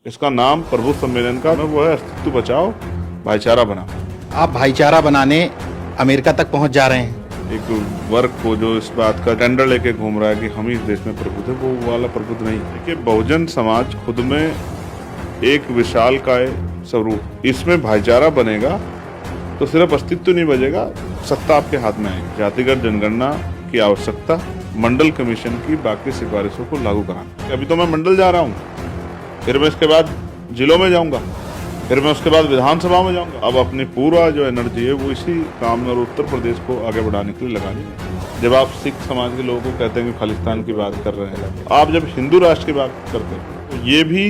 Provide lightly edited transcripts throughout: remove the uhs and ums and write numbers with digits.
इसका नाम प्रबुद्ध सम्मेलन का वो है, अस्तित्व बचाओ भाईचारा बनाओ। आप भाईचारा बनाने अमेरिका तक पहुंच जा रहे हैं। एक वर्ग को जो इस बात का टेंडर लेके घूम रहा है कि हम ही इस देश में प्रबुद्ध है, वो वाला प्रबुद्ध नहीं है। देखिए, बहुजन समाज खुद में एक विशालकाय स्वरूप, इसमें भाईचारा बनेगा तो सिर्फ अस्तित्व नहीं बचेगा, सत्ता आपके हाथ में आएगी। जातिगत जनगणना की आवश्यकता, मंडल कमीशन की बाकी सिफारिशों को लागू कराना। अभी तो मैं मंडल जा रहा हूँ, फिर मैं इसके बाद जिलों में जाऊंगा, फिर मैं उसके बाद विधानसभा में जाऊंगा। अब अपनी पूरा जो एनर्जी है वो इसी काम में और उत्तर प्रदेश को आगे बढ़ाने के लिए लगानी है। जब आप सिख समाज के लोगों को कहते हैं कि खालिस्तान की बात कर रहे हैं, आप जब हिंदू राष्ट्र की बात करते हैं तो ये भी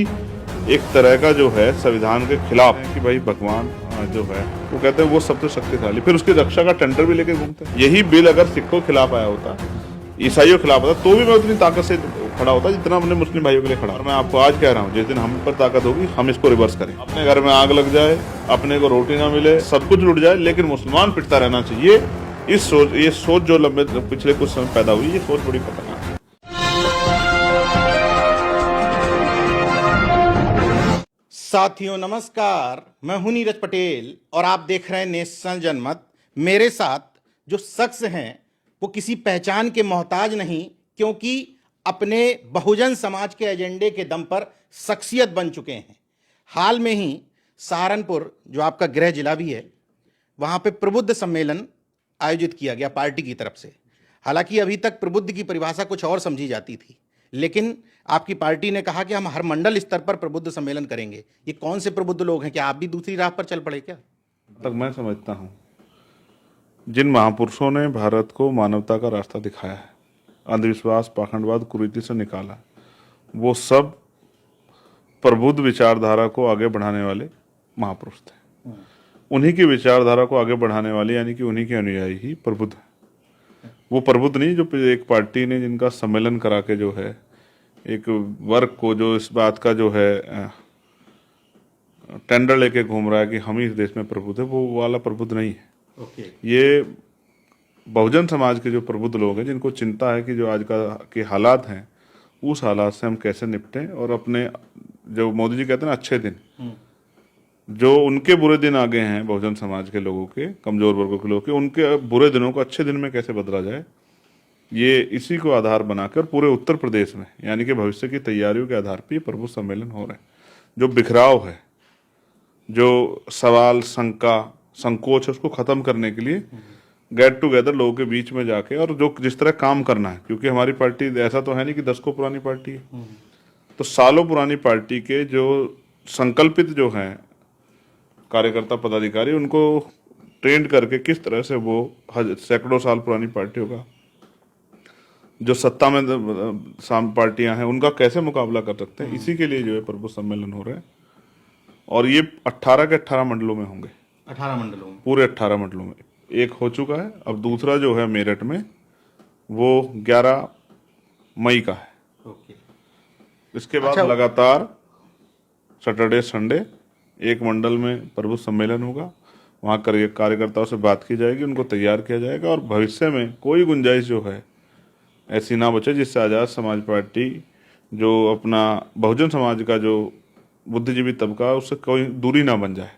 एक तरह का जो है संविधान के खिलाफ है कि भाई भगवान जो है वो कहते हैं वो सबसे शक्तिशाली, फिर उसकी रक्षा का टेंडर भी लेके घूमते हैं। यही बिल अगर सिखों के खिलाफ आया होता, ईसाइयों के खिलाफ होता, तो भी मैं उतनी ताकत से खड़ा होता जितना हमने मुस्लिम भाइयों के लिए खड़ा। और मैं आपको आज कह रहा हूँ, जिस दिन हम पर ताकत होगी हम इसको रिवर्स करें। अपने घर में आग लग जाए, अपने को रोटी ना मिले, सब कुछ लुट जाए, लेकिन मुसलमान पिटता रहना चाहिए। ये सोच जो लंबे पिछले कुछ समय पैदा हुई, ये सोच बड़ी खतरनाक है। साथियों नमस्कार, मैं हूं नीरज पटेल और आप देख रहे हैं नेशनल जनमत। मेरे साथ जो शख्स हैं वो किसी पहचान के मोहताज नहीं, क्योंकि अपने बहुजन समाज के एजेंडे के दम पर शख्सियत बन चुके हैं। हाल में ही सहारनपुर, जो आपका गृह जिला भी है, वहां पे प्रबुद्ध सम्मेलन आयोजित किया गया पार्टी की तरफ से। हालांकि अभी तक प्रबुद्ध की परिभाषा कुछ और समझी जाती थी, लेकिन आपकी पार्टी ने कहा कि हम हर मंडल स्तर पर प्रबुद्ध सम्मेलन करेंगे। ये कौन से प्रबुद्ध लोग हैं? क्या आप भी दूसरी राह पर चल पड़े क्या? तक मैं समझता हूँ, जिन महापुरुषों ने भारत को मानवता का रास्ता दिखाया है, अंधविश्वास, पाखंडवाद, कुरीति से निकाला, वो सब प्रबुद्ध विचारधारा को आगे बढ़ाने वाले महापुरुष थे। उन्हीं की विचारधारा को आगे बढ़ाने वाले, यानी कि उन्हीं के अनुयायी ही प्रबुद्ध है। वो प्रबुद्ध नहीं जो एक पार्टी ने जिनका सम्मेलन करा के जो है एक वर्ग को जो इस बात का जो है टेंडर लेके घूम रहा है कि हम ही इस देश में प्रबुद्ध है, वो वाला प्रबुद्ध नहीं है। ये बहुजन समाज के जो प्रबुद्ध लोग हैं, जिनको चिंता है कि जो आज का के हालात हैं उस हालात से हम कैसे निपटें, और अपने जो मोदी जी कहते हैं ना अच्छे दिन, जो उनके बुरे दिन आ गए हैं बहुजन समाज के लोगों के, कमजोर वर्गों के लोगों के, उनके बुरे दिनों को अच्छे दिन में कैसे बदला जाए, ये इसी को आधार बनाकर पूरे उत्तर प्रदेश में, यानी कि भविष्य की तैयारियों के आधार पर प्रबुद्ध सम्मेलन हो रहे हैं। जो बिखराव है, जो सवाल, शंका, संकोच है, उसको खत्म करने के लिए गेट टुगेदर लोगों के बीच में जाके, और जो जिस तरह काम करना है, क्योंकि हमारी पार्टी ऐसा तो है नहीं कि 10 को पुरानी पार्टी है, तो सालों पुरानी पार्टी के जो संकल्पित जो हैं कार्यकर्ता पदाधिकारी, उनको ट्रेंड करके किस तरह से वो सैकड़ों साल पुरानी पार्टी होगा, जो सत्ता में पार्टियां हैं, उनका कैसे मुकाबला कर सकते हैं, इसी के लिए जो है प्रबुद्ध सम्मेलन हो रहे हैं। और ये 18 के 18 मंडलों में होंगे। 18 मंडलों में, पूरे 18 मंडलों में। एक हो चुका है, अब दूसरा जो है मेरठ में, वो 11 मई का है। इसके बाद लगातार सैटरडे संडे एक मंडल में प्रबुद्ध सम्मेलन होगा। वहाँ कार्यकर्ताओं से बात की जाएगी, उनको तैयार किया जाएगा, और भविष्य में कोई गुंजाइश जो है ऐसी ना बचे जिससे आज़ाद समाज पार्टी, जो अपना बहुजन समाज का जो बुद्धिजीवी तबका, उससे कोई दूरी ना बन जाए।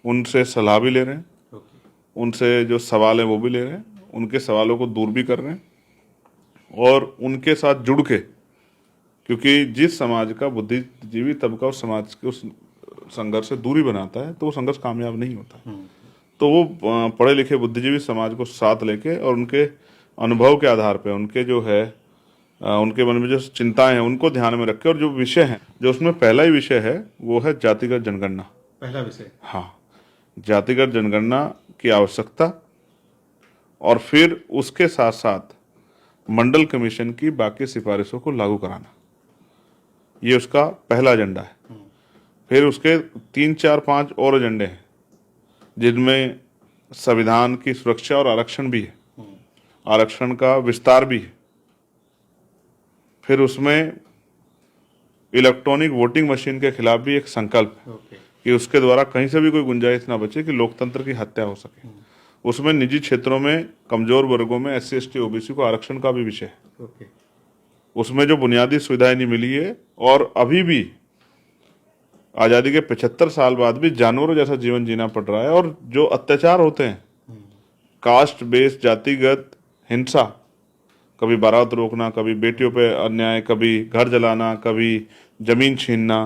उनसे सलाह भी ले रहे हैं, उनसे जो सवाल है वो भी ले रहे हैं, उनके सवालों को दूर भी कर रहे हैं, और उनके साथ जुड़ के, क्योंकि जिस समाज का बुद्धिजीवी तबका उस समाज के उस संघर्ष से दूरी बनाता है तो वो संघर्ष कामयाब नहीं होता। तो वो पढ़े लिखे बुद्धिजीवी समाज को साथ लेके और उनके अनुभव के आधार पे, उनके जो है उनके मन में जो चिंताएं हैं उनको ध्यान में रख के, और जो विषय है, जो उसमें पहला ही विषय है वो है जातिगत जनगणना। पहला विषय, हाँ, जातिगत जनगणना की आवश्यकता, और फिर उसके साथ साथ मंडल कमीशन की बाकी सिफारिशों को लागू कराना, ये उसका पहला एजेंडा है। फिर उसके 3, 4, 5 और एजेंडे हैं, जिनमें संविधान की सुरक्षा और आरक्षण भी है, आरक्षण का विस्तार भी है। फिर उसमें इलेक्ट्रॉनिक वोटिंग मशीन के खिलाफ भी एक संकल्प है कि उसके द्वारा कहीं से भी कोई गुंजाइश ना बचे कि लोकतंत्र की हत्या हो सके। उसमें निजी क्षेत्रों में कमजोर वर्गों में SC, ST, OBC को आरक्षण का भी विषय है। उसमें जो बुनियादी सुविधाएं नहीं मिली है, और अभी भी आज़ादी के 75 साल बाद भी जानवरों जैसा जीवन जीना पड़ रहा है। और जो अत्याचार होते हैं, कास्ट बेस्ड जातिगत हिंसा, कभी बारात रोकना, कभी बेटियों पे अन्याय, कभी घर जलाना, कभी जमीन छीनना,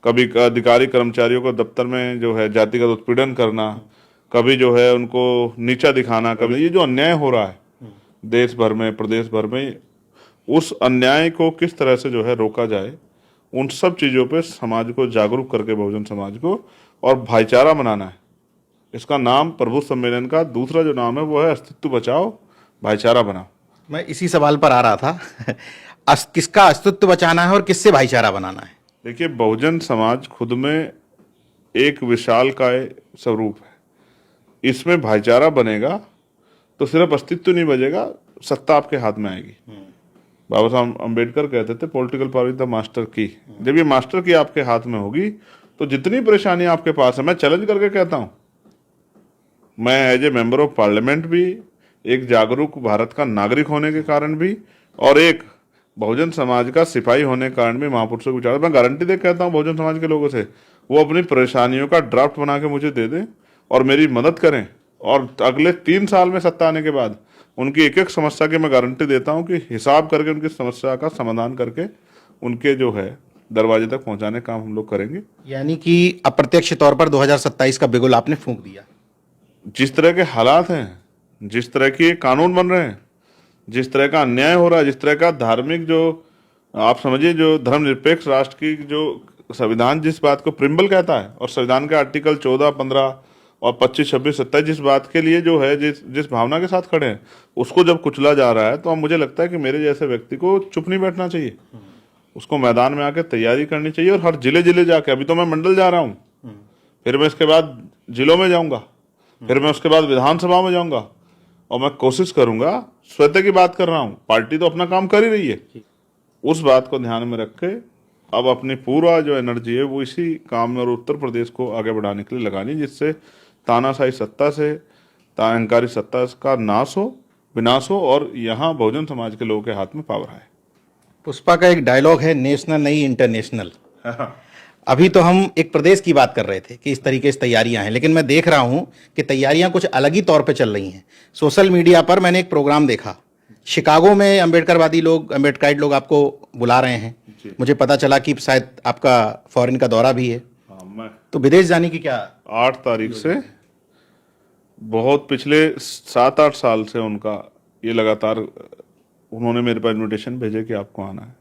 कभी अधिकारी कर्मचारियों को दफ्तर में जो है जातिगत उत्पीड़न करना, कभी जो है उनको नीचा दिखाना, कभी ये जो अन्याय हो रहा है देश भर में, प्रदेश भर में, उस अन्याय को किस तरह से जो है रोका जाए, उन सब चीज़ों पे समाज को जागरूक करके, बहुजन समाज को, और भाईचारा बनाना है। इसका नाम प्रबुद्ध सम्मेलन का दूसरा जो नाम है वो है अस्तित्व बचाओ, भाईचारा बनाओ। मैं इसी सवाल पर आ रहा था किसका अस्तित्व बचाना है और किससे भाईचारा बनाना है? देखिए, बहुजन समाज खुद में एक विशालकाय स्वरूप है। इसमें भाईचारा बनेगा तो सिर्फ अस्तित्व नहीं बचेगा, सत्ता आपके हाथ में आएगी। बाबा साहब अम्बेडकर कहते थे political power is the master की। जब ये मास्टर की आपके हाथ में होगी तो जितनी परेशानी आपके पास है, मैं चैलेंज करके कहता हूं, मैं as a member of parliament भी, एक जागरूक भारत का नागरिक होने के कारण भी, और एक बहुजन समाज का सिपाही होने के कारण भी महापुरुषों के विचार, मैं गारंटी दे कहता हूं बहुजन समाज के लोगों से, वो अपनी परेशानियों का ड्राफ्ट बना के मुझे दे दें और मेरी मदद करें, और अगले 3 साल में सत्ता आने के बाद उनकी एक एक समस्या की मैं गारंटी देता हूं कि हिसाब करके उनकी समस्या का समाधान करके उनके जो है दरवाजे तक पहुंचाने का काम हम लोग करेंगे। यानी कि अप्रत्यक्ष तौर पर 2027 का बिगुल आपने फूंक दिया। जिस तरह के हालात हैं, जिस तरह के कानून बन रहे हैं, जिस तरह का अन्याय हो रहा है, जिस तरह का धार्मिक जो आप समझिए जो धर्मनिरपेक्ष राष्ट्र की जो संविधान जिस बात को प्रिम्बल कहता है, और संविधान के आर्टिकल 14, 15 और 25, 26, 27 जिस बात के लिए जो है जिस भावना के साथ खड़े हैं, उसको जब कुचला जा रहा है, तो अब मुझे लगता है कि मेरे जैसे व्यक्ति को चुप नहीं बैठना चाहिए, उसको मैदान में आके तैयारी करनी चाहिए, और हर जिले जिले जाके, अभी तो मैं मंडल जा रहा हूँ, फिर मैं इसके बाद जिलों में जाऊंगा, फिर मैं उसके बाद विधानसभा में जाऊंगा, और मैं कोशिश करूंगा, स्वतः की बात कर रहा हूं, पार्टी तो अपना काम कर ही रही है, उस बात को ध्यान में रख के अब अपनी पूरा जो एनर्जी है वो इसी काम में और उत्तर प्रदेश को आगे बढ़ाने के लिए लगानी, जिससे तानाशाही सत्ता से, अहंकारी सत्ता का नाश हो, विनाश हो, और यहाँ बहुजन समाज के लोगों के हाथ में पावर आए। पुष्पा का एक डायलॉग है, नेशनल नहीं इंटरनेशनल। अभी तो हम एक प्रदेश की बात कर रहे थे कि इस तरीके से तैयारियां हैं, लेकिन मैं देख रहा हूं कि तैयारियां कुछ अलग ही तौर पे चल रही हैं। सोशल मीडिया पर मैंने एक प्रोग्राम देखा, शिकागो में अम्बेडकरवादी लोग, अम्बेडकराइट लोग आपको बुला रहे हैं। मुझे पता चला कि शायद आपका फॉरेन का दौरा भी है। तो विदेश जाने की क्या 8 तारीख से, बहुत पिछले 7-8 साल से उनका ये लगातार, उन्होंने मेरे पास इन्विटेशन भेजे कि आपको आना है,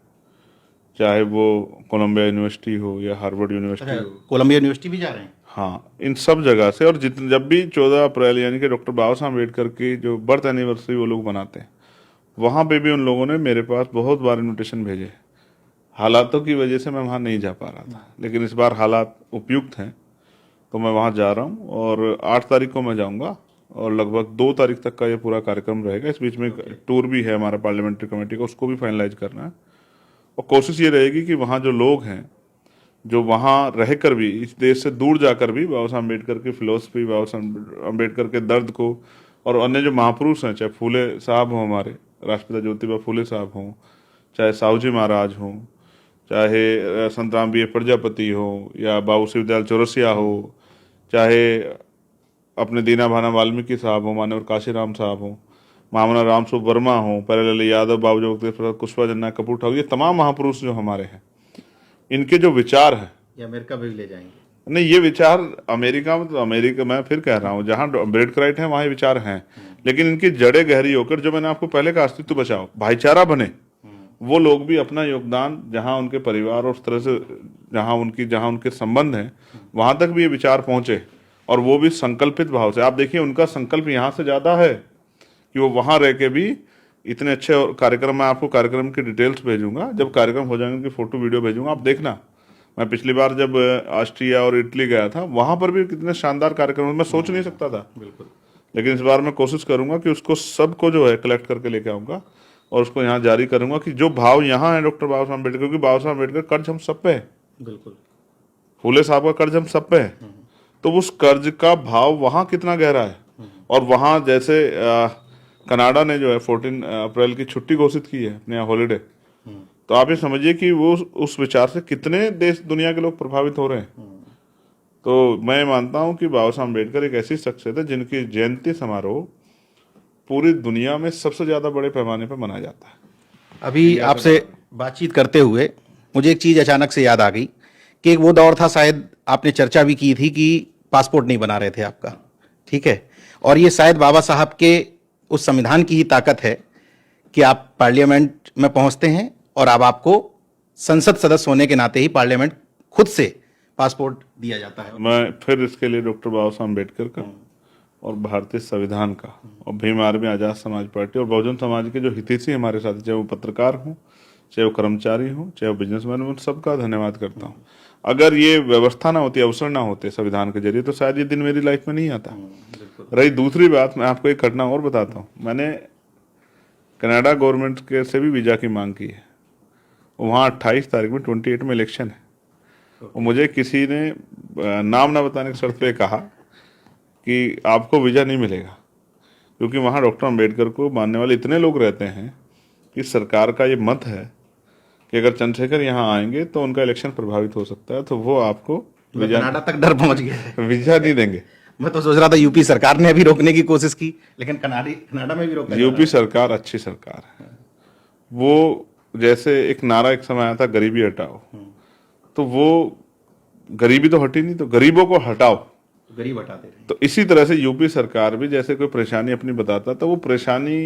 चाहे वो कोलंबिया यूनिवर्सिटी हो या हार्वर्ड यूनिवर्सिटी हो। कोलंबिया यूनिवर्सिटी भी जा रहे हैं? हाँ, इन सब जगह से। और जब भी 14 अप्रैल यानी कि डॉक्टर बाबा साहब अम्बेडकर की जो बर्थ एनिवर्सरी वो लोग बनाते हैं, वहाँ पे भी उन लोगों ने मेरे पास बहुत बार इन्विटेशन भेजे। हालातों की वजह से मैं वहाँ नहीं जा पा रहा था, लेकिन इस बार हालात उपयुक्त हैं तो मैं वहाँ जा रहा हूँ, और 8 तारीख को मैं जाऊँगा, और लगभग 2 तारीख तक का ये पूरा कार्यक्रम रहेगा। इस बीच में टूर भी है हमारा पार्लियामेंट्री कमेटी का, उसको भी फाइनलाइज करना है, और कोशिश ये रहेगी कि वहाँ जो लोग हैं, जो वहाँ रहकर भी, इस देश से दूर जाकर भी बाबा साहब अम्बेडकर की फिलोसफी, बाबा साहब अम्बेडकर के दर्द को, और अन्य जो महापुरुष हैं, चाहे फूले साहब हों, हमारे राष्ट्रपिता ज्योतिबा फूले साहब हों, चाहे साहूजी महाराज हों, चाहे संत राम बी प्रजापति हो, या बाबू शिवदयाल चौरसिया हो, चाहे अपने दीना भाना वाल्मीकि साहब हो, मान्यवर काशीराम साहब हो, मामना रामस्वरूप वर्मा हो, प्यारेलाल यादव, बाबू जगदीश प्रसाद कुशवाहा, जननायक कपूर ठाकुर, ये तमाम महापुरुष जो हमारे हैं, इनके जो विचार हैं, ये अमेरिका भी ले जाएंगे? नहीं, ये विचार अमेरिका में, तो अमेरिका मैं फिर कह रहा हूँ, जहाँ अम्बेडकराइट हैं वहाँ ये विचार हैं, लेकिन इनकी जड़ें गहरी होकर, जो मैंने आपको पहले का अस्तित्व बचाओ, भाईचारा बने, वो लोग भी अपना योगदान, जहाँ उनके परिवार और उस तरह से जहाँ उनके संबंध हैं, वहाँ तक भी ये विचार पहुँचे, और वो भी संकल्पित भाव से। आप देखिए, उनका संकल्प यहाँ से ज़्यादा है कि वो वहाँ रह के भी इतने अच्छे कार्यक्रम, मैं आपको कार्यक्रम की डिटेल्स भेजूंगा, जब कार्यक्रम हो जाएंगे उनकी फोटो वीडियो भेजूंगा, आप देखना। मैं पिछली बार जब ऑस्ट्रिया और इटली गया था, वहाँ पर भी कितने शानदार कार्यक्रम, मैं सोच नहीं सकता था। बिल्कुल। लेकिन इस बार मैं कोशिश करूंगा कि उसको सबको जो है कलेक्ट करके लेके आऊँगा, और उसको यहाँ जारी करूंगा कि जो भाव यहाँ है डॉक्टर बाबा साहब अम्बेडकर, क्योंकि बाबा साहब अम्बेडकर कर्ज हम सब पे है, बिल्कुल, फूले साहब का कर्ज हम सब पे है, तो उस कर्ज का भाव वहाँ कितना गहरा है। और वहाँ जैसे कनाडा ने जो है 14 अप्रैल की छुट्टी घोषित की है अपने यहाँ हॉलीडे, तो आप ये समझिए कि वो उस विचार से कितने देश दुनिया के लोग प्रभावित हो रहे हैं। तो मैं मानता हूं कि बाबा साहब अम्बेडकर एक ऐसी शख्सियत है जिनकी जयंती समारोह पूरी दुनिया में सबसे ज्यादा बड़े पैमाने पर मनाया जाता है। अभी आपसे बातचीत करते हुए मुझे एक चीज़ अचानक से याद आ गई कि एक वो दौर था, शायद आपने चर्चा भी की थी कि पासपोर्ट नहीं बना रहे थे आपका, ठीक है, और ये शायद बाबा साहब के उस संविधान की ही ताकत है कि आप पार्लियामेंट में पहुंचते हैं और अब आपको संसद सदस्य होने के नाते ही पार्लियामेंट खुद से पासपोर्ट दिया जाता है। मैं फिर इसके लिए डॉक्टर बाबा साहब अम्बेडकर का और भारतीय संविधान का और भीम आर्मी आजाद समाज पार्टी और बहुजन समाज के जो हितैषी हमारे साथ, चाहे वो पत्रकार हों, चाहे वो कर्मचारी हों, चाहे वो बिजनेसमैन हों, सबका धन्यवाद करता हूँ। अगर ये व्यवस्था ना होती, अवसर ना होते संविधान के जरिए, तो शायद ये दिन मेरी लाइफ में नहीं आता। रही दूसरी बात, मैं आपको एक घटना और बताता हूँ। मैंने कनाडा गवर्नमेंट के से भी वीजा की मांग की है। वहाँ 28 तारीख में 28 में इलेक्शन है और मुझे किसी ने नाम ना बताने की शर्त पे कहा कि आपको वीजा नहीं मिलेगा, क्योंकि वहाँ डॉक्टर अम्बेडकर को मानने वाले इतने लोग रहते हैं कि सरकार का ये मत है कि अगर चंद्रशेखर यहाँ आएंगे तो उनका इलेक्शन प्रभावित हो सकता है, तो वो आपको कनाडा तक डर पहुंच गया, वीजा नहीं देंगे। मैं तो सोच रहा था यूपी सरकार ने अभी रोकने की कोशिश की, लेकिन कनाडा में भी रोका। यूपी सरकार अच्छी सरकार है। वो जैसे एक नारा एक समय आया था, गरीबी हटाओ, तो वो गरीबी तो हटी नहीं, तो गरीबों को हटाओ, गरीब हटाते रहे। तो इसी तरह से यूपी सरकार भी जैसे कोई परेशानी अपनी बताता तो वो परेशानी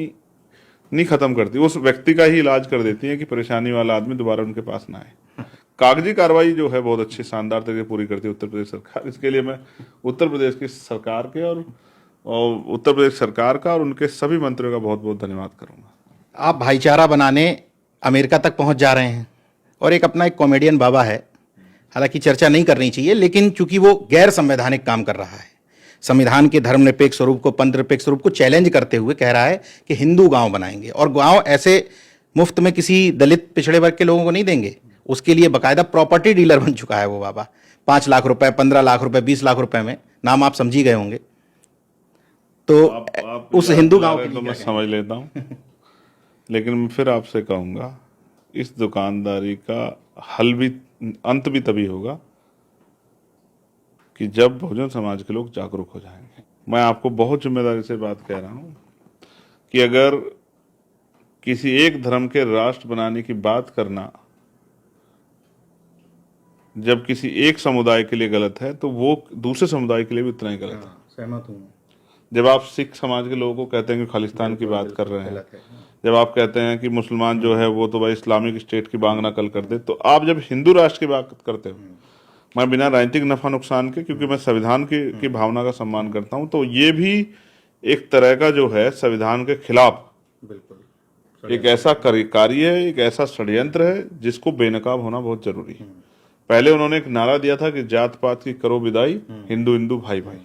नहीं खत्म करती, उस व्यक्ति का ही इलाज कर देती है कि परेशानी वाला आदमी दोबारा उनके पास ना आए। कागजी कार्रवाई जो है बहुत अच्छी शानदार तरीके पूरी करती है उत्तर प्रदेश सरकार। इसके लिए मैं उत्तर प्रदेश की सरकार के और उत्तर प्रदेश सरकार का और उनके सभी मंत्रियों का बहुत बहुत धन्यवाद करूंगा। आप भाईचारा बनाने अमेरिका तक पहुंच जा रहे हैं और एक अपना एक कॉमेडियन बाबा है, हालांकि चर्चा नहीं करनी चाहिए, लेकिन चूंकि वो गैर संवैधानिक काम कर रहा है, संविधान के धर्मनिरपेक्ष स्वरूप को, पंथ निरपेक्ष स्वरूप को चैलेंज करते हुए कह रहा है कि हिंदू गांव बनाएंगे और गांव ऐसे मुफ्त में किसी दलित पिछड़े वर्ग के लोगों को नहीं देंगे। उसके लिए बाकायदा प्रॉपर्टी डीलर बन चुका है वो बाबा। 5 लाख रुपए, 15 लाख रुपए, 20 लाख रुपए में, नाम आप समझी गए होंगे। तो आप उस हिंदू गांव के तो लिए मैं समझ लेता हूँ, लेकिन मैं फिर आपसे कहूंगा इस दुकानदारी का हल भी, अंत भी तभी होगा कि जब बहुजन समाज के लोग जागरूक हो जाएंगे। मैं आपको बहुत जिम्मेदारी से बात कह रहा हूं कि अगर किसी एक धर्म के राष्ट्र बनाने की बात करना जब किसी एक समुदाय के लिए गलत है, तो वो दूसरे समुदाय के लिए भी उतना ही गलत है। सहमत हूं। जब आप सिख समाज के लोगों को कहते हैं कि खालिस्तान की बात कर रहे हैं, जब आप कहते हैं कि मुसलमान जो है वो तो भाई इस्लामिक स्टेट की बांग नकल कर दे, तो आप जब हिंदू राष्ट्र की बात करते हो, मैं बिना राजनीतिक नफा नुकसान के, क्योंकि मैं संविधान की भावना का सम्मान करता हूं, तो ये भी एक तरह का जो है संविधान के खिलाफ बिल्कुल एक ऐसा कार्य है, एक ऐसा षड्यंत्र है जिसको बेनकाब होना बहुत जरूरी है। पहले उन्होंने एक नारा दिया था कि जात पात की करो विदाई, हिंदू हिंदू भाई भाई।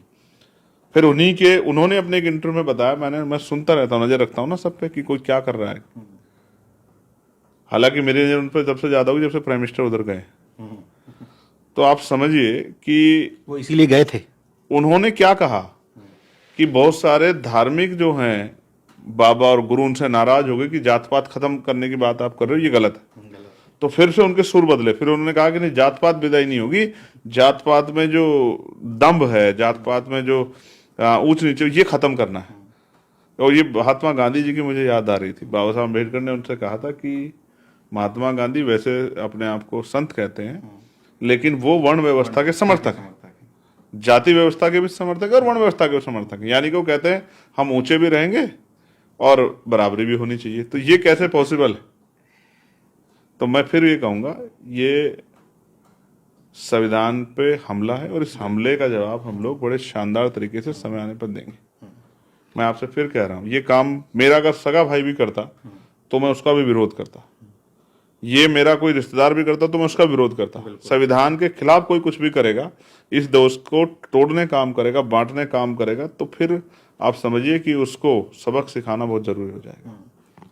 फिर उन्होंने अपने एक इंटरव्यू में बताया, मैं सुनता रहता हूँ, नजर रखता हूँ ना सब पे कि कोई क्या कर रहा है। हालांकि मेरी नजर उन पर जब से ज्यादा हुई जब से प्राइम मिनिस्टर उधर गए। तो आप समझिए कि वो इसीलिए गए थे। उन्होंने क्या कहा कि बहुत सारे धार्मिक जो हैं बाबा और गुरु उनसे नाराज हो गए कि जात पात खत्म करने की बात आप कर रहे हो, ये गलत है। तो फिर से उनके सुर बदले, फिर उन्होंने कहा कि नहीं, जात पात विदाई नहीं होगी, जात पात में जो दंभ है, जात पात में जो ऊंच नीचे, ये खत्म करना है। और ये महात्मा गांधी जी की मुझे याद आ रही थी। बाबा साहब अम्बेडकर ने उनसे कहा था कि महात्मा गांधी वैसे अपने आप को संत कहते हैं, लेकिन वो वर्ण व्यवस्था के समर्थक हैं, जाति व्यवस्था के भी समर्थक और वर्ण व्यवस्था के भी समर्थक हैं। यानी कि वो कहते हैं हम ऊंचे भी रहेंगे और बराबरी भी होनी चाहिए। तो ये कैसे पॉसिबल है? तो मैं फिर ये कहूंगा, ये संविधान पे हमला है और इस हमले का जवाब हम लोग बड़े शानदार तरीके से समय आने पर देंगे। मैं आपसे फिर कह रहा हूं, ये काम मेरा अगर सगा भाई भी करता तो मैं उसका भी विरोध करता, ये मेरा कोई रिश्तेदार भी करता तो मैं उसका विरोध करता। संविधान के खिलाफ कोई कुछ भी करेगा, इस देश को तोड़ने काम करेगा, बांटने काम करेगा, तो फिर आप समझिए कि उसको सबक सिखाना बहुत जरूरी हो जाएगा।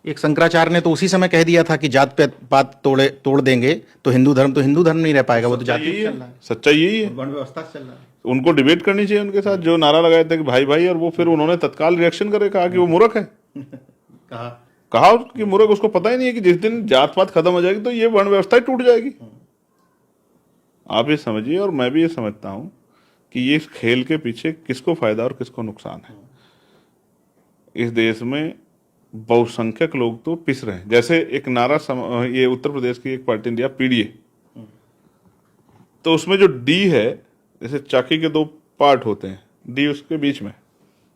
एक शंकराचार्य ने तो उसी समय कह दिया था कि जात पात तोड़ देंगे तो हिंदू धर्म नहीं रह पाएगा, वो तो जाति चल रहा है। सच्चाई यही है, वर्ण व्यवस्था चल रहा है। उनको डिबेट करनी चाहिए उनके साथ, जो नारा लगाए थे कि भाई भाई, और वो फिर उन्होंने तत्काल रिएक्शन करे, कहा कि वो मूर्ख है। कहा कहा कि मूर्ख, उसको पता ही नहीं है कि जिस दिन जात पात खत्म हो जाएगी तो ये वर्ण व्यवस्था ही टूट जाएगी। आप ये समझिए, और मैं भी ये समझता हूं कि ये इस खेल के पीछे किसको फायदा और किसको नुकसान है। इस देश में बहुसंख्यक लोग तो पिस रहे हैं। जैसे एक ये उत्तर प्रदेश की एक पार्टी ने दिया पीडीए, तो उसमें जो डी है, जैसे चाकी के दो पार्ट होते हैं, डी उसके बीच में,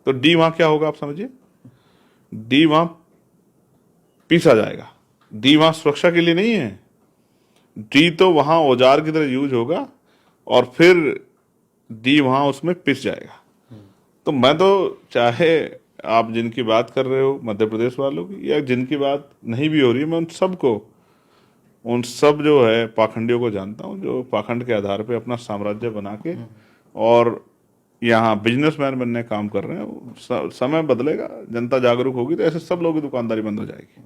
तो डी वहां क्या होगा आप समझिए, डी वहां पीसा जाएगा। डी वहां सुरक्षा के लिए नहीं है, डी तो वहां औजार की तरह यूज होगा और फिर डी वहां उसमें पिस जाएगा। तो मैं तो चाहे आप जिनकी बात कर रहे हो मध्य प्रदेश वालों की, या जिनकी बात नहीं भी हो रही है, मैं उन सब जो है पाखंडियों को जानता हूं, जो पाखंड के आधार पे अपना साम्राज्य बना के और यहाँ बिजनेसमैन बनने काम कर रहे हैं। समय बदलेगा, जनता जागरूक होगी तो ऐसे सब लोगों की दुकानदारी बंद हो जाएगी।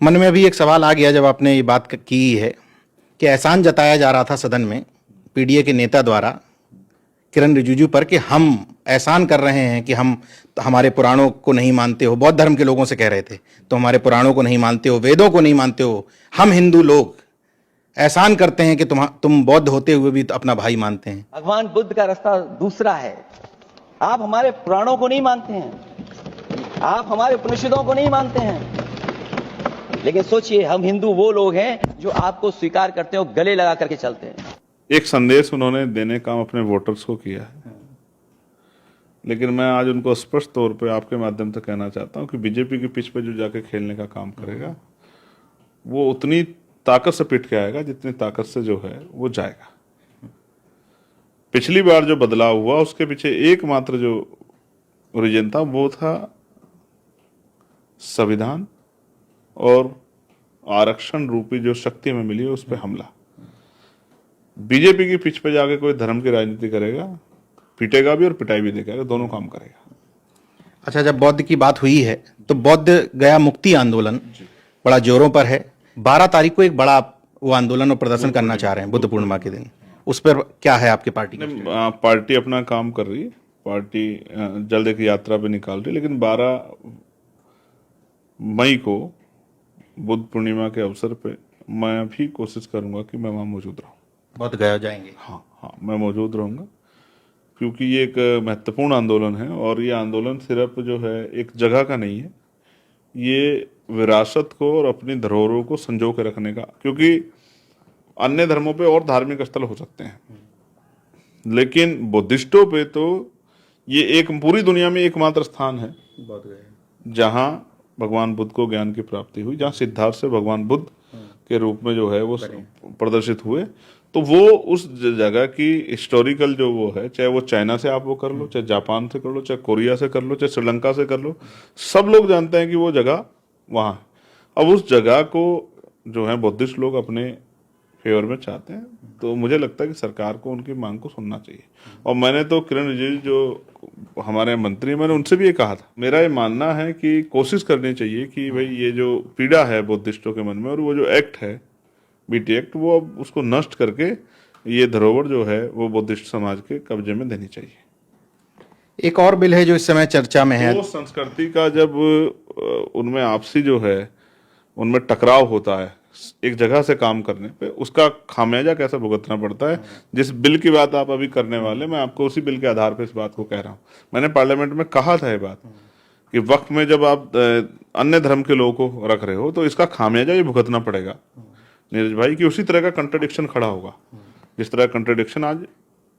मन में अभी एक सवाल आ गया जब आपने ये बात की है कि एहसान जताया जा रहा था सदन में पीडीए के नेता द्वारा किरण रिजिजू पर कि हम एहसान कर रहे हैं कि हम हमारे पुराणों को नहीं मानते हो। बौद्ध धर्म के लोगों से कह रहे थे, तो हमारे पुराणों को नहीं मानते हो, वेदों को नहीं मानते हो, हम हिंदू लोग एहसान करते हैं कि तुम बौद्ध होते हुए भी तो अपना भाई मानते हैं। भगवान बुद्ध का रास्ता दूसरा है। आप हमारे पुराणों को नहीं मानते हैं, आप हमारे उपनिषदों को नहीं मानते हैं, लेकिन सोचिए हम हिंदू वो लोग हैं जो आपको स्वीकार करते हैं और गले लगा करके चलते हैं। एक संदेश उन्होंने देने का अपने वोटर्स को किया है, लेकिन मैं आज उनको स्पष्ट तौर पे आपके माध्यम से कहना चाहता हूं कि बीजेपी की पिच पे जो जाके खेलने का काम करेगा वो उतनी ताकत से पिट के आएगा जितनी ताकत से जो है वो जाएगा। पिछली बार जो बदलाव हुआ उसके पीछे एकमात्र जो रीजन था वो था संविधान और आरक्षण रूपी जो शक्ति में मिली है उस पर हमला। बीजेपी की पिच पे जाके कोई धर्म की राजनीति करेगा, पिटेगा भी और पिटाई भी देगा, दोनों काम करेगा। अच्छा, जब बौद्ध की बात हुई है तो बौद्ध गया मुक्ति आंदोलन बड़ा जोरों पर है। 12 तारीख को एक बड़ा वो आंदोलन और प्रदर्शन करना चाह रहे हैं बुद्ध पूर्णिमा के दिन। उस पर क्या है आपकी पार्टी का? पार्टी अपना काम कर रही है, पार्टी जल्द एक यात्रा पे निकाल रही है, लेकिन 12 मई को बुद्ध पूर्णिमा के अवसर पे मैं भी कोशिश करूंगा कि मैं वहां मौजूद रहूं। बौद्ध गया जाएंगे? हाँ, मैं मौजूद रहूंगा, क्योंकि ये एक महत्वपूर्ण आंदोलन है और ये आंदोलन सिर्फ जो है एक जगह का नहीं है, ये विरासत को और अपनी धरोहरों को संजो के रखने का। क्योंकि अन्य धर्मों पे और धार्मिक स्थल हो सकते हैं, लेकिन बुद्धिस्टों पे तो ये एक पूरी दुनिया में एकमात्र स्थान है जहां भगवान बुद्ध को ज्ञान की प्राप्ति हुई, जहां सिद्धार्थ से भगवान बुद्ध के रूप में जो है वो प्रदर्शित हुए। तो वो उस जगह की हिस्टोरिकल जो वो है, चाहे वो चाइना से आप वो कर लो, चाहे जापान से कर लो, चाहे कोरिया से कर लो, चाहे श्रीलंका से कर लो, सब लोग जानते हैं कि वो जगह वहाँ है। अब उस जगह को जो है बुद्धिस्ट लोग अपने फेवर में चाहते हैं, तो मुझे लगता है कि सरकार को उनकी मांग को सुनना चाहिए। और मैंने तो किरण रिजिजू जो हमारे मंत्री, मैंने उनसे भी ये कहा था, मेरा ये मानना है कि कोशिश करनी चाहिए कि भाई ये जो पीड़ा है बुद्धिस्टों के मन में और वो जो एक्ट है बीटी एक्ट, वो अब उसको नष्ट करके ये धरोहर जो है वो बुद्धिस्ट समाज के कब्जे में देनी चाहिए। एक और बिल है जो इस समय चर्चा में है। वो संस्कृति का जब उनमें आपसी जो है उनमें टकराव होता है एक जगह से काम करने पे, उसका खामियाजा कैसे भुगतना पड़ता है। जिस बिल की बात आप अभी करने वाले, मैं आपको उसी बिल के आधार पर इस बात को कह रहा हूँ। मैंने पार्लियामेंट में कहा था ये बात कि वक्त में जब आप अन्य धर्म के लोगों को रख रहे हो तो इसका खामियाजा ये भुगतना पड़ेगा नीरज भाई, कि उसी तरह का कंट्राडिक्शन खड़ा होगा जिस तरह कंट्राडिक्शन आज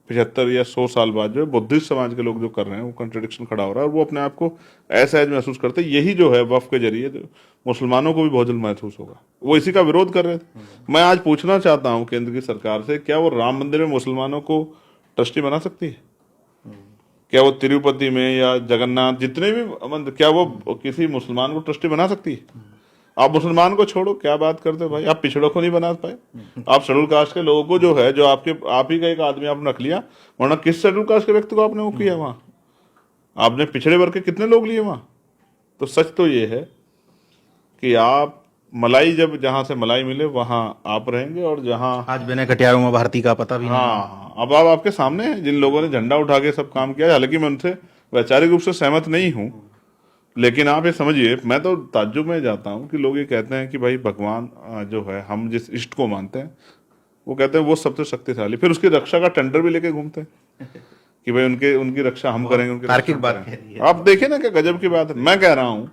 75 या 100 साल बाद जो है बुद्धिस्ट समाज के लोग जो कर रहे हैं वो कंट्राडिक्शन खड़ा हो रहा है और वो अपने आप को असहज महसूस करते हैं। यही जो है वक्फ के जरिए जो मुसलमानों को भी बहुत जल्द महसूस होगा, वो इसी का विरोध कर रहे थे। मैं आज पूछना चाहता हूँ केंद्र की सरकार से, क्या वो राम मंदिर में मुसलमानों को ट्रस्टी बना सकती है? क्या वो तिरुपति में या जगन्नाथ जितने भी मंदिर, क्या वो किसी मुसलमान को ट्रस्टी बना सकती है? आप मुसलमान को छोड़ो, क्या बात करते हो भाई, आप पिछड़ों को नहीं बना पाए। आप शेड्यूल कास्ट के लोगों को जो है, जो आप ही का एक आदमी आपने रख लिया, वरना किस शेड्यूल कास्ट के व्यक्ति को आपने वो किया वहां? आपने पिछड़े वर्ग के कितने लोग लिए वहां? तो सच तो ये है कि आप मलाई, जब जहां से मलाई मिले वहां आप रहेंगे, और जहां आज बिना कटियारों में भारती का पता भी नहीं। हाँ, अब आप आपके सामने हैं जिन लोगों ने झंडा उठा के सब काम किया। हालांकि मैं उनसे वैचारिक रूप से सहमत नहीं हूं, लेकिन आप ये समझिए, मैं तो ताज्जुब में जाता हूँ कि लोग ये कहते हैं कि भाई भगवान जो है, हम जिस इष्ट को मानते हैं वो कहते हैं वो सबसे शक्तिशाली, फिर उसकी रक्षा का टेंडर भी लेके घूमते हैं कि भाई उनकी रक्षा हम करेंगे, उनकी तार्किक रक्षा बात हम कह रही करेंगे। आप देखिए ना क्या गजब की बात है। मैं कह रहा हूँ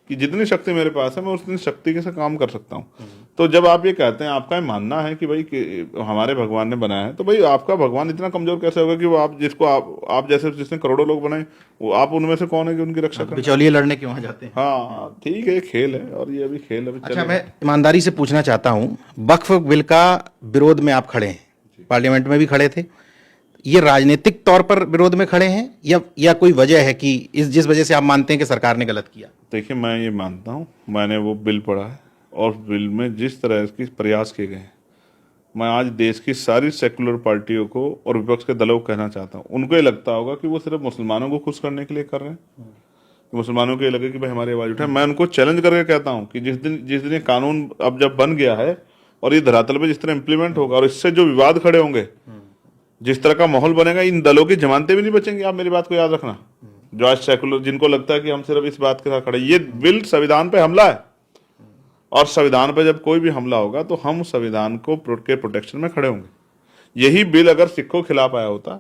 कि जितनी शक्ति मेरे पास है मैं उतनी शक्ति के से काम कर सकता हूँ। तो जब आप ये कहते हैं, आपका ये मानना है कि भाई कि हमारे भगवान ने बनाया है, तो भाई आपका भगवान इतना कमजोर कैसे होगा कि वो आप जिसको आप जैसे जिसने करोड़ों लोग बनाए, वो आप उनमें से कौन है कि उनकी रक्षा करें? बिचौलिए लड़ने क्यों वहां जाते हैं? हाँ ठीक है, खेल है, और ये अभी खेल अभी अच्छा, चलेगा। मैं ईमानदारी से पूछना चाहता हूँ, वक्फ बिल का विरोध में आप खड़े हैं, पार्लियामेंट में भी खड़े थे, ये राजनीतिक तौर पर विरोध में खड़े हैं या कोई वजह है कि जिस वजह से आप मानते हैं कि सरकार ने गलत किया? देखिए, मैं ये मानता हूँ, मैंने वो बिल पढ़ा है और बिल में जिस तरह के प्रयास किए गए हैं, मैं आज देश की सारी सेकुलर पार्टियों को और विपक्ष के दलों को कहना चाहता हूँ, उनको ये लगता होगा कि वो सिर्फ मुसलमानों को खुश करने के लिए कर रहे हैं, कि मुसलमानों को ये लगे कि भाई हमारी आवाज उठाए। मैं उनको चैलेंज करके कहता हूँ कि जिस दिन ये कानून अब जब बन गया है और ये धरातल पे जिस तरह इंप्लीमेंट होगा और इससे जो विवाद खड़े होंगे, जिस तरह का माहौल बनेगा, इन दलों की जमानतें भी नहीं बचेंगी। आप मेरी बात को याद रखना, जो आज सेकुलर जिनको लगता है कि हम सिर्फ इस बात के साथ खड़े, ये बिल संविधान पे हमला है, और संविधान पे जब कोई भी हमला होगा तो हम संविधान को के प्रोटेक्शन में खड़े होंगे। यही बिल अगर सिखों के खिलाफ आया होता,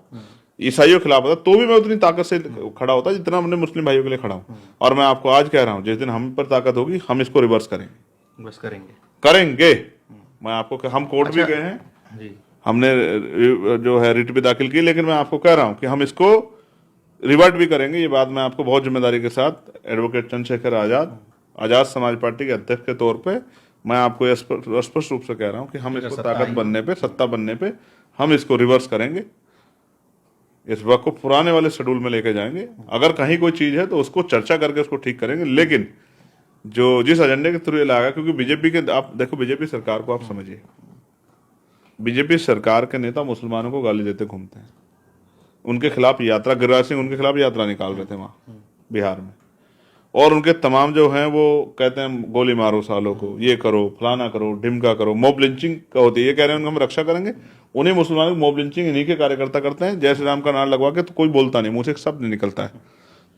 ईसाइयों के खिलाफ होता, तो भी मैं उतनी ताकत से खड़ा होता जितना हमने मुस्लिम भाइयों के लिए खड़ा हूं। और मैं आपको आज कह रहा हूं, जिस दिन हम पर ताकत होगी हम इसको रिवर्स करेंगे, बस करेंगे। मैं आपको, हम कोर्ट भी गए हैं जी, हमने जो है रिट भी दाखिल की, लेकिन मैं आपको कह रहा हूं कि हम इसको रिवर्ट भी करेंगे। ये बात मैं आपको बहुत जिम्मेदारी के साथ एडवोकेट चंद्रशेखर आजाद समाज पार्टी के अध्यक्ष के तौर पे मैं आपको स्पष्ट रूप से कह रहा हूं कि हम इसको ताकत बनने पे, सत्ता बनने पे हम इसको रिवर्स करेंगे। इस वक्त को पुराने वाले शेड्यूल में लेके जाएंगे। अगर कहीं कोई चीज है तो उसको चर्चा करके उसको ठीक करेंगे, लेकिन जो जिस एजेंडे के थ्रू ये लागा, क्योंकि बीजेपी के, आप देखो बीजेपी सरकार को आप समझिए, बीजेपी सरकार के नेता मुसलमानों को गाली देते घूमते हैं, उनके खिलाफ यात्रा, गिरिराज सिंह उनके खिलाफ यात्रा निकाल रहे थे वहां बिहार में, और उनके तमाम जो हैं वो कहते हैं गोली मारो सालों को, ये करो, फलाना करो, ढिमका करो, मॉब लिंचिंग का होती है। ये कह रहे हैं उनको हम रक्षा करेंगे, उन्हीं मुसलमानों की मॉब लिंचिंग इन्हीं के कार्यकर्ता करते हैं। जय श्री राम का नारा लगवा के तो कोई बोलता नहीं, मुंह से एक शब्द नहीं निकलता है।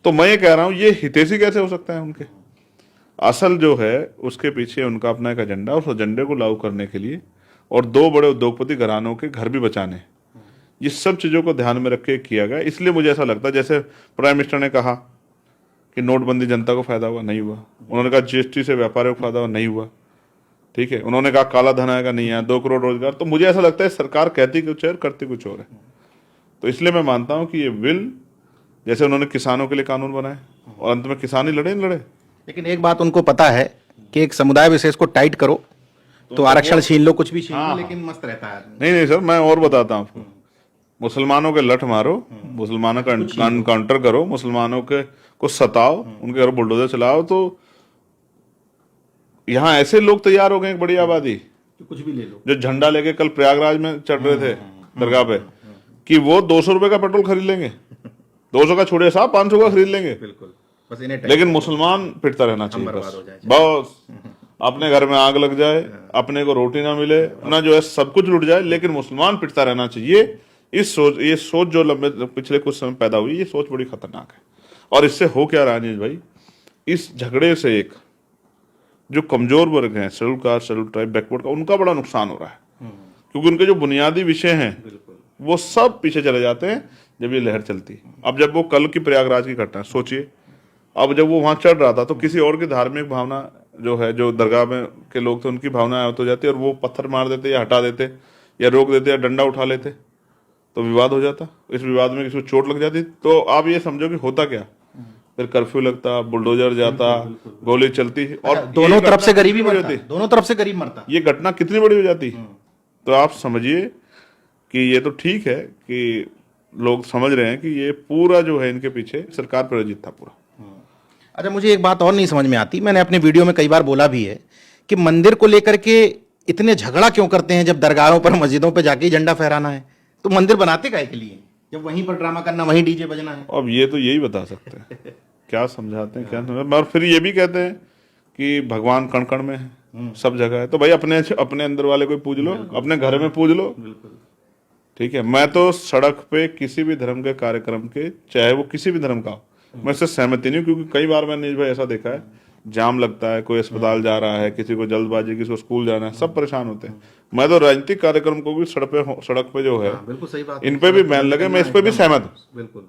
तो मैं ये कह रहा हूँ, ये हितैषी कैसे हो सकता है उनके? असल जो है उसके पीछे उनका अपना एक एजेंडा, उस एजेंडे को लागू करने के लिए और दो बड़े उद्योगपति घरानों के घर भी बचाने, ये सब चीजों को ध्यान में रख के किया गया। इसलिए मुझे ऐसा लगता है, जैसे प्राइम मिनिस्टर ने कहा कि नोटबंदी जनता को फायदा हुआ, नहीं हुआ। उन्होंने कहा जीएसटी से व्यापारियों को फायदा हुआ, नहीं हुआ। ठीक है, उन्होंने कहा काला धन आएगा, नहीं आया। 2 करोड़ रोजगार। तो मुझे ऐसा लगता है सरकार कहती कुछ है करती कुछ और है। तो इसलिए मैं मानता हूं कि ये बिल, जैसे उन्होंने किसानों के लिए कानून बनाए और अंत में किसान ही लड़े, लेकिन एक बात उनको पता है कि एक समुदाय विशेष को टाइट करो तो आरक्षण छीन लो, कुछ भी छीन लो, लेकिन मस्त रहता है आदमी। नहीं सर, मैं और बताता हूं आपको, मुसलमानों के लठ मारो, मुसलमानों का काउंटर करो, मुसलमानों के को सताओ, उनके घर बुलडोजर चलाओ, तो यहाँ ऐसे लोग तैयार हो गए, एक बड़ी आबादी, कुछ भी ले लो, जो झंडा लेके कल प्रयागराज में चढ़ रहे थे दरगाह पे, कि वो 200 रुपए का पेट्रोल खरीद लेंगे, 200 का छोड़िए साहब, 500 का खरीद लेंगे, बिल्कुल, बस इन्हें लेकिन मुसलमान पिटता रहना चाहिए बस। अपने घर में आग लग जाए, अपने को रोटी ना मिले ना, जो है सब कुछ लुट जाए, लेकिन मुसलमान पिटता रहना चाहिए। ये सोच जो लंबे पिछले कुछ समय पैदा हुई, ये सोच बड़ी खतरनाक है। और इससे हो क्या रहा है अनिल भाई, इस झगड़े से एक जो कमजोर वर्ग हैं, schedule caste, schedule tribe, backward का, उनका बड़ा नुकसान हो रहा है, क्योंकि उनके जो बुनियादी विषय हैं वो सब पीछे चले जाते हैं जब ये लहर चलती है। अब जब वो कल की प्रयागराज की घटना सोचिए, अब जब वो वहां चढ़ रहा था तो किसी और की धार्मिक भावना जो है, जो दरगाह में के लोग थे, उनकी भावना आहत हो जाती और वो पत्थर मार देते या हटा देते या रोक देते या डंडा उठा लेते, तो विवाद हो जाता। इस विवाद में किसी को चोट लग जाती, तो आप ये समझो कि होता क्या, फिर कर्फ्यू लगता, बुलडोजर जाता, गोली चलती, और दोनों तरफ से गरीबी मरता, दोनों तरफ से गरीब मरता। ये घटना कितनी बड़ी हो जाती। तो आप समझिए कि ये तो ठीक है कि लोग समझ रहे हैं कि ये पूरा जो है इनके पीछे सरकार प्रायोजित था पूरा। अच्छा, मुझे एक बात और नहीं समझ में आती, मैंने अपने वीडियो में कई बार बोला भी है कि मंदिर को लेकर के इतने झगड़ा क्यों करते हैं, जब दरगाहों पर, मस्जिदों पर जाके झंडा फहराना है, तो मंदिर बनाते काहे के लिए, जब वहीं पर ड्रामा करना, वहीं डीजे बजना है। अब ये तो यही बता सकते हैं क्या समझाते हैं, क्या समझाते। और फिर ये भी कहते हैं कि भगवान कण कण में है, सब जगह है। तो भाई अपने अंदर वाले कोई पूज लो, अपने घर में पूज लो, ठीक है। मैं तो सड़क पे किसी भी धर्म के कार्यक्रम के, चाहे वो किसी भी धर्म का हो, मैं इससे सहमति नहीं हूँ, क्योंकि कई बार मैंने भाई ऐसा देखा है, जाम लगता है, कोई अस्पताल जा रहा है, किसी को जल्दबाजी, किसी को स्कूल जाना है, सब परेशान होते हैं। मैं तो राजनीतिक कार्यक्रम को भी सड़क पे जो है, बिल्कुल सही बात, इन पे भी बैन लगे, मैं इस पे भी सहमत हूँ। बिल्कुल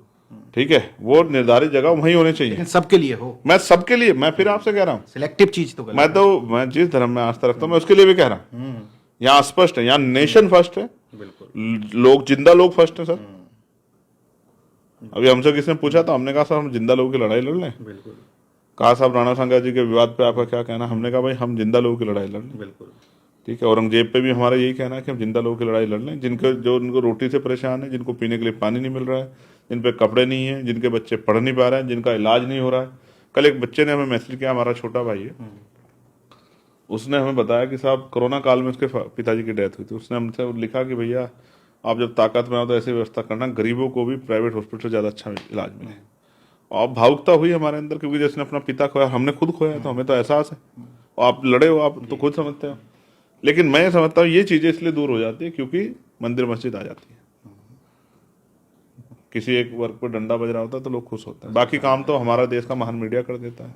ठीक है, वो निर्धारित जगह वहीं होनी चाहिए, लेकिन सबके लिए हो, मैं सबके लिए, मैं फिर आपसे कह रहा हूँ, सिलेक्टिव चीज तो मैं जिस धर्म में आस्था रखता हूँ, मैं उसके लिए भी कह रहा हूँ। यहाँ स्पष्ट है, यहाँ नेशन फर्स्ट है, बिल्कुल लोग, जिंदा लोग फर्स्ट है सर। अभी हमसे किसी ने पूछा तो हमने कहा सर हम जिंदा लोगों की लड़ाई लड़ लें। बिल्कुल कहा साहब राणा सांगा जी के विवाद पे आपका क्या कहना? हमने कहा भाई हम जिंदा लोगों की लड़ाई लड़ लें। बिल्कुल ठीक है, औरंगजेब पे भी हमारा यही कहना है कि हम जिंदा लोगों की लड़ाई लड़ लें, उनको रोटी से परेशान है, जिनको पीने के लिए पानी नहीं मिल रहा है, जिन पे कपड़े नहीं है, जिनके बच्चे पढ़ नहीं पा रहे हैं, जिनका इलाज नहीं हो रहा है। कल एक बच्चे ने हमें मैसेज किया, हमारा छोटा भाई है, उसने हमें बताया कि साहब कोरोना काल में उसके पिताजी की डेथ हुई थी। उसने हमसे लिखा कि भैया आप जब ताकत में आओ तो ऐसी व्यवस्था करना, गरीबों को भी प्राइवेट हॉस्पिटल से ज़्यादा अच्छा इलाज मिले। और भावुकता हुई हमारे अंदर, क्योंकि जिसने अपना पिता खोया, हमने खुद खोया, तो हमें तो एहसास है। और आप लड़े हो, आप तो खुद समझते हो। लेकिन मैं समझता हूँ ये चीज़ें इसलिए दूर हो जाती है क्योंकि मंदिर मस्जिद आ जाती है। किसी एक वर्ग पर डंडा बज रहा होता है तो लोग खुश होते हैं, बाकी काम तो हमारा देश का महान मीडिया कर देता है।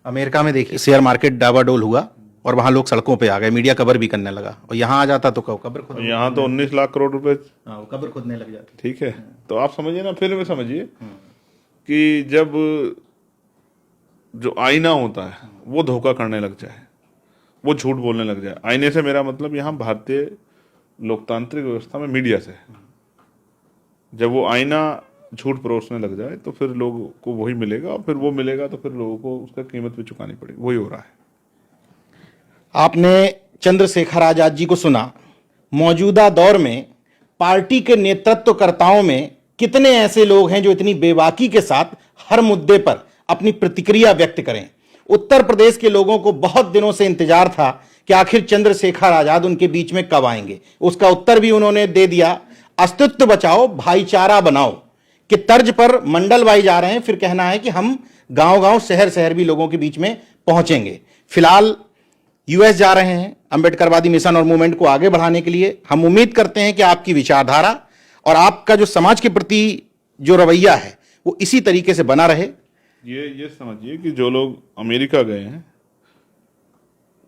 अमेरिका में देखिए शेयर मार्केट डावाडोल हुआ और वहां लोग सड़कों पे आ गए, मीडिया कवर भी करने लगा, और यहाँ आ जाता तो कब्र खुद, यहाँ तो 19 लाख करोड़ रुपए, कब्र खुदने लग जाती। ठीक है, तो आप समझिए ना, फिर में समझिए कि जब जो आईना होता है वो धोखा करने लग जाए, वो झूठ बोलने लग जाए। आईने से मेरा मतलब यहाँ भारतीय लोकतांत्रिक व्यवस्था में मीडिया से, जब वो आईना झूठ परोसने लग जाए तो फिर लोगों को वही मिलेगा, और फिर वो मिलेगा तो फिर लोगों को उसका कीमत भी चुकानी पड़ेगी। वही हो रहा है। आपने चंद्रशेखर आजाद जी को सुना। मौजूदा दौर में पार्टी के नेतृत्वकर्ताओं में कितने ऐसे लोग हैं जो इतनी बेबाकी के साथ हर मुद्दे पर अपनी प्रतिक्रिया व्यक्त करें? उत्तर प्रदेश के लोगों को बहुत दिनों से इंतजार था कि आखिर चंद्रशेखर आजाद उनके बीच में कब आएंगे। उसका उत्तर भी उन्होंने दे दिया। अस्तित्व बचाओ भाईचारा बनाओ कि तर्ज पर मंडलवाई जा रहे हैं, फिर कहना है कि हम गांव-गांव शहर-शहर भी लोगों के बीच में पहुंचेंगे। फिलहाल यूएस जा रहे हैं अंबेडकरवादी मिशन और मूवमेंट को आगे बढ़ाने के लिए। हम उम्मीद करते हैं कि आपकी विचारधारा और आपका जो समाज के प्रति जो रवैया है वो इसी तरीके से बना रहे। ये समझिए कि जो लोग अमेरिका गए हैं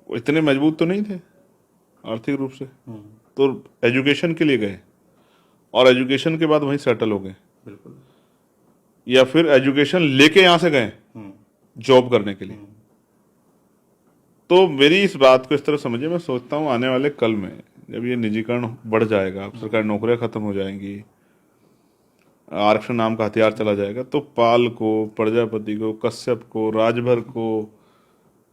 वो इतने मजबूत तो नहीं थे आर्थिक रूप से, तो एजुकेशन के लिए गए और एजुकेशन के बाद वहीं सेटल हो गए। बिल्कुल। या फिर एजुकेशन लेके यहां से गए जॉब करने के लिए। तो मेरी इस बात को इस तरह समझिए, मैं सोचता हूं आने वाले कल में जब ये निजीकरण बढ़ जाएगा, सरकारी नौकरियां खत्म हो जाएंगी, आरक्षण नाम का हथियार चला जाएगा, तो पाल को, प्रजापति को, कश्यप को, राजभर को,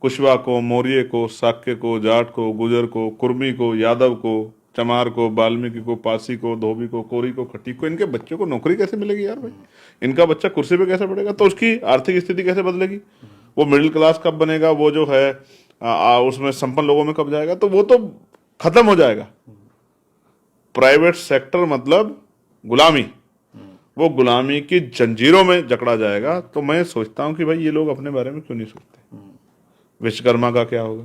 कुशवाहा को, मौर्य को, शाक्य को, जाट को, गुजर को, कुर्मी को, यादव को, चमार को, वाल्मीकि को, पासी को, धोबी को, कोरी को, खटीक को, इनके बच्चों को नौकरी कैसे मिलेगी यार भाई? इनका बच्चा कुर्सी पे कैसे बढ़ेगा? तो उसकी आर्थिक स्थिति कैसे बदलेगी? वो मिडिल क्लास कब बनेगा? वो जो है उसमें संपन्न लोगों में कब जाएगा? तो वो तो खत्म हो जाएगा। प्राइवेट सेक्टर मतलब गुलामी, वो गुलामी की जंजीरों में जकड़ा जाएगा। तो मैं सोचता हूं कि भाई ये लोग अपने बारे में क्यों नहीं सोचते? विश्वकर्मा का क्या होगा?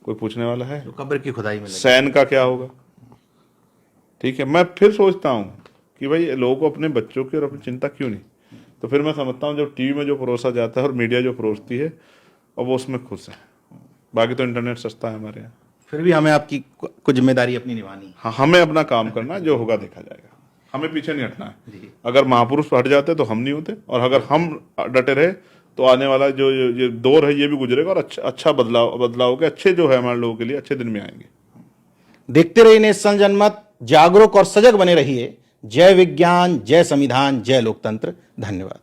कोई पूछने वाला है? तो कब्र की खुदाई में सैन का क्या होगा? ठीक है, मैं फिर सोचता हूं कि भाई लोगों को अपने बच्चों की और अपनी चिंता क्यों नहीं? तो फिर मैं समझता हूं जब टीवी में जो परोसा जाता है और मीडिया जो परोसती है और वो उसमें खुश है। बाकी तो इंटरनेट सस्ता है हमारे यहाँ। फिर भी हमें आपकी कुछ जिम्मेदारी अपनी निभानी। हाँ, हमें अपना काम करना, जो होगा देखा जाएगा। हमें पीछे नहीं हटना है। अगर महापुरुष हट जाते तो हम नहीं होते, और अगर हम डटे रहे तो आने वाला जो ये दौर है ये भी गुजरेगा, और अच्छा बदलाव के अच्छे जो है हमारे लोगों के लिए अच्छे दिन में आएंगे। देखते रहिए नेशनल जनमत, जागरूक और सजग बने रहिए। जय विज्ञान, जय संविधान, जय लोकतंत्र। धन्यवाद।